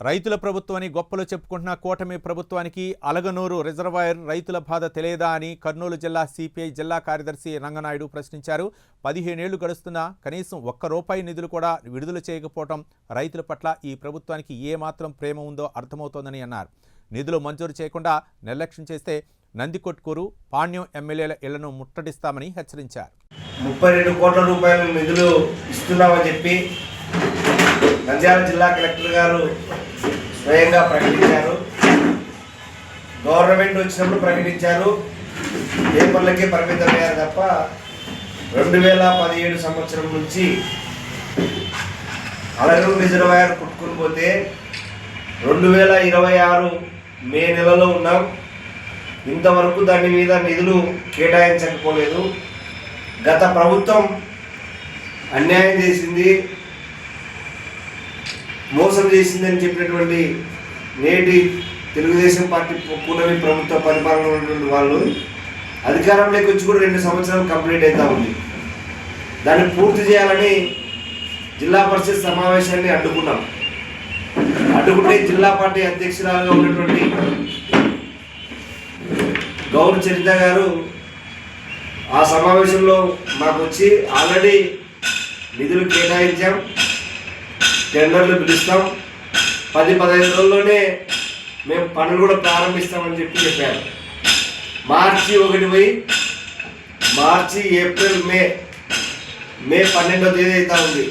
రైతుల ప్రభుత్వాన్ని గొప్పలు చెప్పుకుంటున్న కూటమి ప్రభుత్వానికి అలగనూరు రిజర్వాయర్ రైతుల బాధ తెలియదా అని కర్నూలు జిల్లా సిపిఐ జిల్లా కార్యదర్శి రంగనాయుడు ప్రశ్నించారు. 15 ఏళ్లు గడుస్తున్నా కనీసం ₹1 నిధులు కూడా విడుదల చేయకపోవడం రైతుల పట్ల ఈ ప్రభుత్వానికి ఏమాత్రం ప్రేమ ఉందో అర్థమవుతోందని అన్నారు. నిధులు మంజూరు చేయకుండా నిర్లక్ష్యం చేస్తే నందికొట్కూరు, పాణ్యం ఎమ్మెల్యేల ఇళ్లను ముట్టడిస్తామని హెచ్చరించారు. 32 కోట్ల రూపాయల నిధులు ఇస్తున్నామని చెప్పి నంద్యాల జిల్లా కలెక్టర్ గారు స్వయంగా ప్రకటించారు. గవర్నమెంట్ వచ్చినప్పుడు ప్రకటించారు, పేపర్లకే పరిమితమయ్యారు తప్ప 2017 సంవత్సరం నుంచి అలగనూరు రిజర్వాయర్ కొట్టుకుని పోతే 2026 మే నెలలో ఉన్నాం. ఇంతవరకు దాని మీద నిధులు కేటాయించకపోలేదు. గత ప్రభుత్వం అన్యాయం చేసింది, మోసం చేసిందని చెప్పినటువంటి నేటి తెలుగుదేశం పార్టీ కూటమి ప్రభుత్వ పరిపాలన ఉన్నటువంటి వాళ్ళు అధికారంలోకి వచ్చి కూడా 2 సంవత్సరాలు కంప్లీట్ అవుతా ఉంది. దాన్ని పూర్తి చేయాలని జిల్లా పరిషత్ సమావేశాన్ని అడ్డుకున్నాం. అడ్డుకుంటే జిల్లా పార్టీ అధ్యక్షురాలుగా ఉన్నటువంటి గౌరవ చరిత గారు ఆ సమావేశంలో మాకు వచ్చి ఆల్రెడీ నిధులు కేటాయించాం, టెండర్లు పిలుస్తాం, 10-15 రోజుల్లోనే మేము పనులు కూడా ప్రారంభిస్తామని చెప్పారు. మార్చి 1 పోయి మార్చి, ఏప్రిల్, మే 12వ తేదీ అవుతా ఉంది.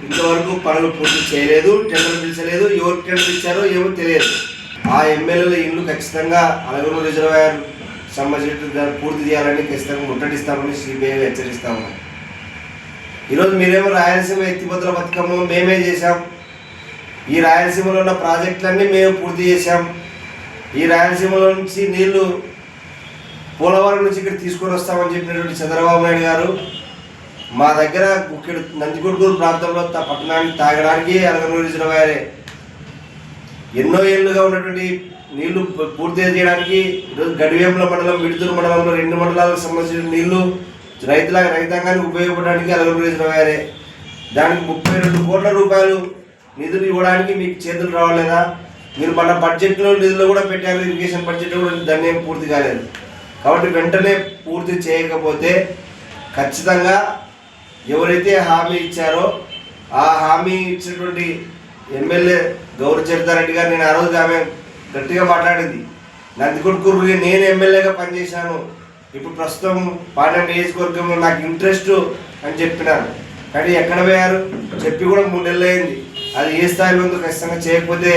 ఇంతవరకు పనులు పూర్తి చేయలేదు, టెండర్లు పిలిచలేదు. ఎవరు టెండర్ ఇచ్చారో ఏమో తెలియదు. ఆ ఎమ్మెల్యేల ఇల్లు ఖచ్చితంగా అలగనూరు రిజర్వాయర్ సంబంధించిన దాన్ని పూర్తి చేయాలని ఖచ్చితంగా ముట్టడిస్తామని సిపిఐ హెచ్చరిస్తా ఉన్నాం. ఈరోజు మీరేమో రాయలసీమ ఎత్తిపోతల బతుకమ్మ మేమే చేశాం, ఈ రాయలసీమలో ఉన్న ప్రాజెక్టులన్నీ మేము పూర్తి చేశాం, ఈ రాయలసీమలో నుంచి నీళ్లు పోలవరం నుంచి ఇక్కడ తీసుకొని వస్తామని చెప్పినటువంటి చంద్రబాబు నాయుడు గారు మా దగ్గర ఇక్కడ నందికొట్కూరు ప్రాంతంలో పట్టణానికి తాగడానికి అలగనూరు రిజర్వాయరే ఎన్నో ఏళ్ళుగా ఉన్నటువంటి నీళ్లు పూర్తి చేయడానికి ఈరోజు గడివేముల మండలం, విడుదూరు మండలంలో 2 మండలాలకు సంబంధించిన నీళ్లు రైతాంగానికి ఉపయోగపడడానికి అలగనూరు రిజర్వాయరే. దానికి 32 కోట్ల రూపాయలు నిధులు ఇవ్వడానికి మీకు చేతులు రావలేదా? మీరు మన బడ్జెట్లో నిధులు కూడా పెట్టారు, ఇరిగేషన్ బడ్జెట్ కూడా దాన్ని ఏం పూర్తి కాలేదు. కాబట్టి వెంటనే పూర్తి చేయకపోతే ఖచ్చితంగా ఎవరైతే హామీ ఇచ్చారో ఆ హామీ ఇచ్చినటువంటి ఎమ్మెల్యే గౌరవ చరితారెడ్డి గారు, నేను ఆ రోజు ఆమె గట్టిగా మాట్లాడింది, నందికొట్కూరుకి నేను ఎమ్మెల్యేగా పనిచేశాను, ఇప్పుడు ప్రస్తుతం పాణ్యం నియోజకవర్గంలో నాకు ఇంట్రెస్ట్ అని చెప్పినారు. కానీ ఎక్కడ పోయారు? చెప్పి కూడా 3 నెలలు అయింది. అది ఏ స్థాయిలో ఉందో ఖచ్చితంగా చేయకపోతే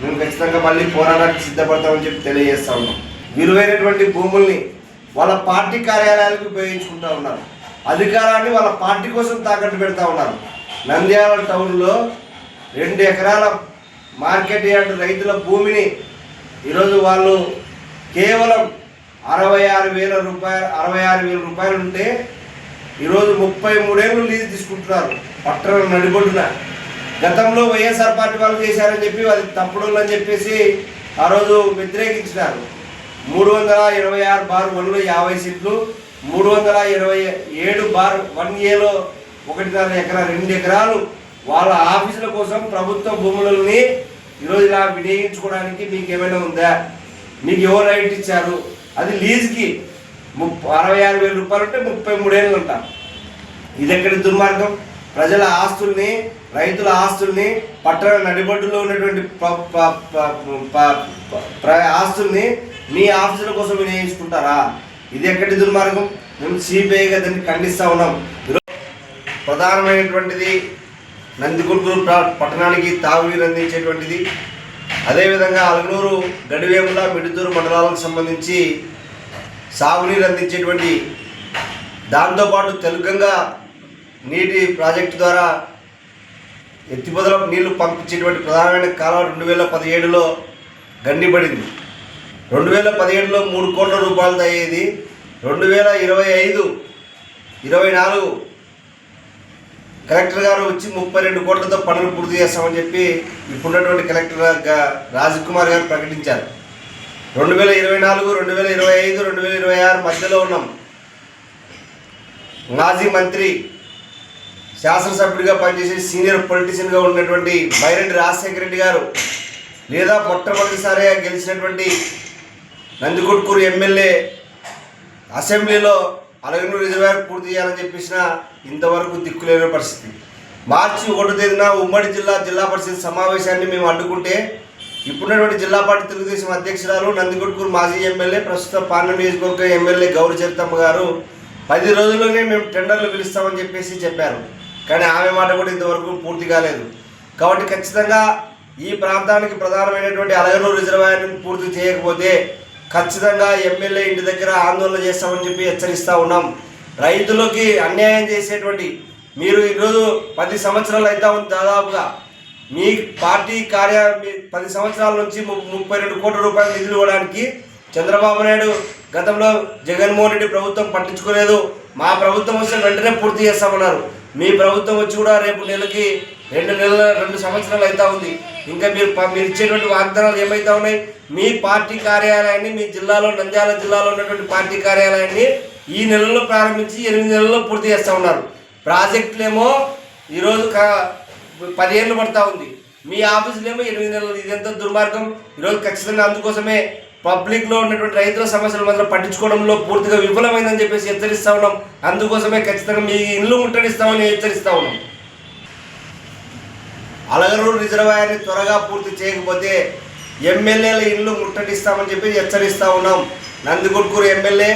మేము ఖచ్చితంగా మళ్ళీ పోరాటానికి సిద్ధపడతామని చెప్పి తెలియజేస్తా ఉన్నాం. విలువైనటువంటి భూముల్ని వాళ్ళ పార్టీ కార్యాలయాలకు ఉపయోగించుకుంటూ ఉన్నారు, అధికారాన్ని వాళ్ళ పార్టీ కోసం తాకట్టు పెడతా ఉన్నారు. నంద్యాల టౌన్లో 2 ఎకరాల మార్కెట్ యార్డ్ రైతుల భూమిని ఈరోజు వాళ్ళు కేవలం 66,000 రూపాయలు ఉంటే ఈరోజు 33 ఏళ్ళు లీజు తీసుకుంటున్నారు పట్టణం నడిబొడ్డున. గతంలో వైఎస్ఆర్ పార్టీ వాళ్ళు చేశారని చెప్పి అది తప్పుడు అని చెప్పేసి ఆ రోజు వ్యతిరేకించినారు. 326/1లో 50 సీట్లు, 327/1Aలో 1.5 ఎకరా 2 ఎకరాలు వాళ్ళ ఆఫీసుల కోసం ప్రభుత్వ భూములని ఈరోజు ఇలా వినియోగించుకోవడానికి మీకు ఏమైనా ఉందా? మీకు ఎవరు రైట్ ఇచ్చారు? అది లీజుకి 66,000 రూపాయలు ఉంటే 33 ఏళ్ళు అంట. ఇది ఎక్కడి దుర్మార్గం? ప్రజల ఆస్తుల్ని, రైతుల ఆస్తుల్ని, పట్టణ నడిబొడ్డులో ఉన్నటువంటి ఆస్తుల్ని మీ ఆఫీసుల కోసం వినియోగించుకుంటారా? ఇది ఎక్కడి దుర్మార్గం? మేము సిపిఐగా దాన్ని ఖండిస్తూ ఉన్నాం. ప్రధానమైనటువంటిది నందికొట్కూరు పట్టణానికి తాగునీరు అందించేటువంటిది. అదేవిధంగా అలగనూరు, గడివేముల, మిడుదూరు మండలాలకు సంబంధించి సాగునీరు అందించేటువంటి, దాంతోపాటు తెలుగంగా నీటి ప్రాజెక్టు ద్వారా ఎత్తిపోతల నీళ్లు పంపించేటువంటి ప్రధానమైన కాలం 2017లో గండిపడింది. 2017లో 3 కోట్ల రూపాయలతో అయ్యేది 2025-24 కలెక్టర్ గారు వచ్చి 32 కోట్లతో పనులు పూర్తి చేస్తామని చెప్పి ఇప్పుడున్నటువంటి కలెక్టర్ రాజకుమార్ గారు ప్రకటించారు. 2024, 2025, 2026 మధ్యలో ఉన్నాం. మాజీ మంత్రి శాసనసభ్యుడిగా పనిచేసి సీనియర్ పొలిటీషియన్గా ఉన్నటువంటి బైరెడ్డి రాజశేఖర రెడ్డి గారు లేదా మొట్టమొదటిసారిగా గెలిచినటువంటి నందికొట్కూరు ఎమ్మెల్యే అసెంబ్లీలో అలగనూరు రిజర్వాయర్ పూర్తి చేయాలని చెప్పేసిన ఇంతవరకు దిక్కులేని పరిస్థితి. మార్చి 1వ తేదీన ఉమ్మడి జిల్లా పరిషత్ సమావేశాన్ని మేము అడ్డుకుంటే ఇప్పుడున్నటువంటి జిల్లా పార్టీ తెలుగుదేశం అధ్యక్షురాలు నందికొట్కూరు మాజీ ఎమ్మెల్యే ప్రస్తుత పార్లమెంట్ నియోజకవర్గ ఎమ్మెల్యే గౌరి చరితమ్మ గారు 10 రోజుల్లోనే మేము టెండర్లు పిలుస్తామని చెప్పారు. కానీ ఆమె మాట కూడా ఇంతవరకు పూర్తి కాలేదు. కాబట్టి ఖచ్చితంగా ఈ ప్రాంతానికి ప్రధానమైనటువంటి అలగనూరు రిజర్వాయర్ని పూర్తి చేయకపోతే ఖచ్చితంగా ఎమ్మెల్యే ఇంటి దగ్గర ఆందోళన చేస్తామని చెప్పి హెచ్చరిస్తూ ఉన్నాం. రైతులకి అన్యాయం చేసేటువంటి మీరు ఈరోజు 10 సంవత్సరాలు అవుతా ఉంది దాదాపుగా మీ పార్టీ 10 సంవత్సరాల నుంచి 32 కోట్ల రూపాయల నిధులు ఇవ్వడానికి చంద్రబాబు నాయుడు గతంలో జగన్మోహన్ రెడ్డి ప్రభుత్వం పట్టించుకోలేదు. మా ప్రభుత్వం వస్తే వెంటనే పూర్తి చేస్తామన్నారు. మీ ప్రభుత్వం వచ్చి కూడా రేపు నెలకి 2 సంవత్సరాలు అవుతా ఉంది. ఇంకా మీరు ఇచ్చేటువంటి వాగ్దానాలు ఏమైతా ఉన్నాయి? మీ పార్టీ కార్యాలయాన్ని మీ జిల్లాలో నంద్యాల జిల్లాలో ఉన్నటువంటి పార్టీ కార్యాలయాన్ని ఈ నెలలో ప్రారంభించి 8 నెలల్లో పూర్తి చేస్తూ ఉన్నారు. ప్రాజెక్టులేమో ఈరోజు 10 ఏళ్ళు పడతా ఉంది. మీ ఆఫీసులేమో 8 నెలలు. ఇదంతా దుర్మార్గం. ఈరోజు ఖచ్చితంగా అందుకోసమే పబ్లిక్లో ఉన్నటువంటి రైతుల సమస్యలు మాత్రం పట్టించుకోవడంలో పూర్తిగా విఫలమైందని చెప్పేసి హెచ్చరిస్తూ ఉన్నాం. అందుకోసమే ఖచ్చితంగా మీ ఇల్లు ముట్టడిస్తామని హెచ్చరిస్తూ ఉన్నాం. అలగనూరు రిజర్వాయర్ని త్వరగా పూర్తి చేయకపోతే ఎమ్మెల్యేల ఇల్లు ముట్టడిస్తామని చెప్పి హెచ్చరిస్తూ ఉన్నాం. నందికొట్కూరు ఎమ్మెల్యే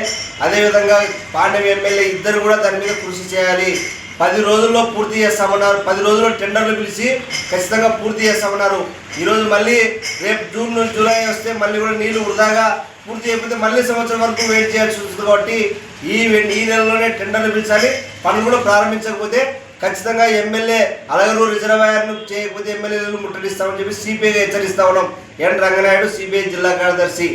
అదేవిధంగా పాండ్యం ఎమ్మెల్యే ఇద్దరు కూడా దాని మీద కృషి చేయాలి. 10 రోజుల్లో పూర్తి చేస్తామన్నారు. 10 రోజుల్లో టెండర్లు పిలిచి ఖచ్చితంగా పూర్తి చేస్తామన్నారు. ఈరోజు మళ్ళీ రేపు జూన్ నుంచి జూలై వస్తే మళ్ళీ కూడా నీళ్లు వృధాగా పూర్తి చేయకపోతే మళ్ళీ సంవత్సరం వరకు వెయిట్ చేయాల్సి వస్తుంది. కాబట్టి ఈ నెలలోనే టెండర్లు పిలిచాలి. పనులు కూడా ప్రారంభించకపోతే ఖచ్చితంగా ఎమ్మెల్యే అలగనూరు రిజర్వాయర్ను చేయకపోతే ఎమ్మెల్యేలను ముట్టడిస్తామని చెప్పి సిపిఐగా హెచ్చరిస్తా ఉన్నాం. ఎన్ రంగనాయుడు, సిపిఐ జిల్లా కార్యదర్శి.